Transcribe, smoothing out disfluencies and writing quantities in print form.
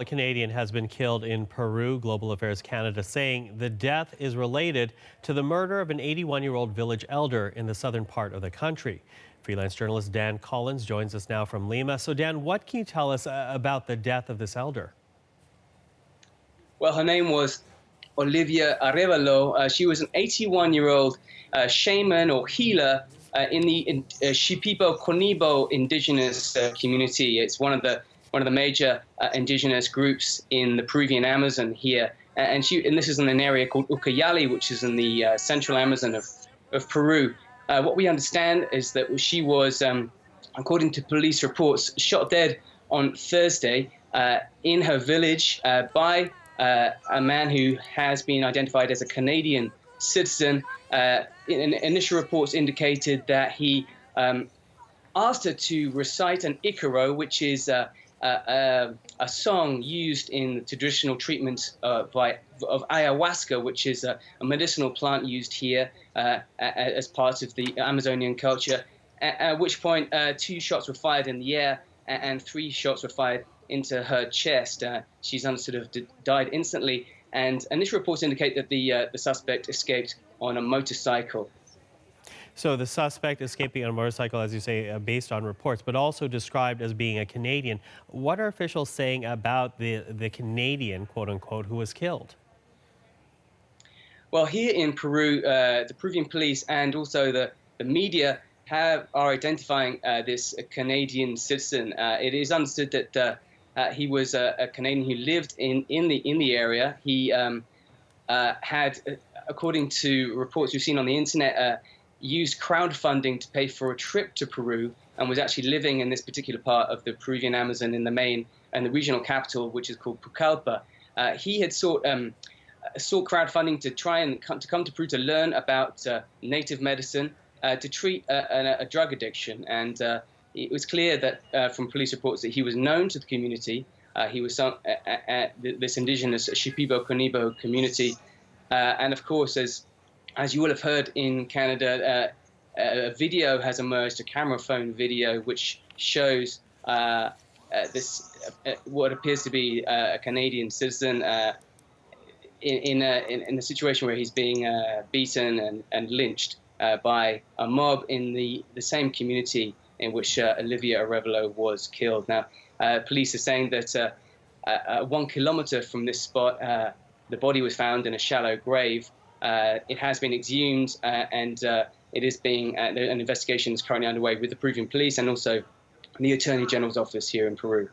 A Canadian has been killed in Peru, Global Affairs Canada saying the death is related to the murder of an 81-year-old village elder in the southern part of the country. Freelance journalist Dan Collins joins us now from Lima. So Dan, what can you tell us about the death of this elder? Well, her name was Olivia Arevalo. She was an 81-year-old shaman or healer in the Shipibo-Conibo Indigenous community. It's one of the major indigenous groups in the Peruvian Amazon here, and this is in an area called Ucayali, which is in the central Amazon of Peru. What we understand is that she was, according to police reports, shot dead on Thursday in her village by a man who has been identified as a Canadian citizen. Initial reports indicated that he asked her to recite an ikaro, which is a song used in the traditional treatment of ayahuasca, which is a medicinal plant used here as part of the Amazonian culture, at which point 2 shots were fired in the air and 3 shots were fired into her chest. She's died instantly, and initial reports indicate that the suspect escaped on a motorcycle. So the suspect escaping on a motorcycle, as you say, based on reports, but also described as being a Canadian. What are officials saying about the Canadian, quote unquote, who was killed? Well, here in Peru, the Peruvian police and also the media are identifying this Canadian citizen. It is understood that he was a Canadian who lived in the area. He had, according to reports we've seen on the internet, used crowdfunding to pay for a trip to Peru and was actually living in this particular part of the Peruvian Amazon in the main and the regional capital, which is called Pucallpa. He had sought crowdfunding to try and come to Peru to learn about native medicine to treat a drug addiction. And it was clear that from police reports that he was known to the community. He was this indigenous Shipibo-Conibo community. And of course, as you will have heard in Canada, a video has emerged, a camera phone video, which shows what appears to be a Canadian citizen in a situation where he's being beaten and lynched by a mob in the same community in which Olivia Arevalo was killed. Now, police are saying that 1 kilometer from this spot, the body was found in a shallow grave. It has been exhumed, and it is an investigation is currently underway with the Peruvian police and also the Attorney General's office here in Peru.